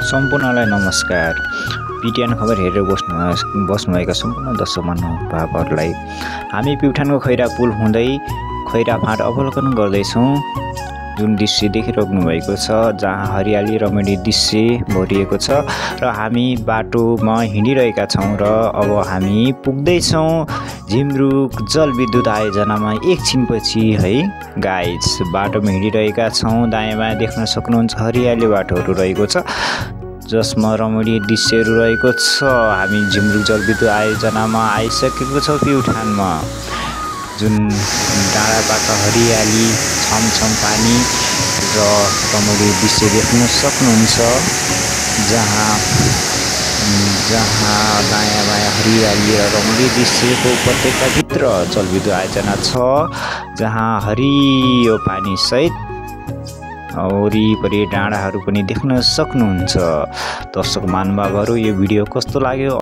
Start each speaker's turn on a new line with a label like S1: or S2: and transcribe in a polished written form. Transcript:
S1: सम्पूर्णलाई नमस्कार। पिटिएन खबर हेरेर बस्नुभएका सम्पूर्ण दर्शक महानुभावहरूलाई हामी प्युठानको खैरा पुल हुँदै खैरा फाँट अवलोकन गर्दैछौँ। जुन दृश्य देखिरहनु भएको छ, जहाँ हरियाली रमणीय दृश्य भरिएको छ र हामी बाटोमा हिँडिरहेका छौँ र अब हामी पुग्दैछौँ झिमरुक जलविद्युत आयोजनामा एकछिनपछि है गाइज। बाटोमा हिँडिरहेका छौँ, दायाँ बायाँ देख्न सक्नुहुन्छ हरियाली बाटोहरू रहेको छ जसमा रमणीय दृश्यहरू रहेको छ। हामी झिमरुक जलविद्युत आयोजनामा आइसकेको छौँ प्युठानमा। जुन डाँडाबाट हरियाली छमछम पानी र रमणीय दृश्य देख्न सक्नुहुन्छ, जहाँ दायाँ बायाँ हरियाली र रमणीय दृश्यको उपत्यकाभित्र जलविद्युत आयोजना छ, जहाँ हरियो पानी सहित वरिपरि डाँडाहरू पनि देख्न सक्नुहुन्छ। दर्शक महानुभावहरू, यो भिडियो कस्तो लाग्यो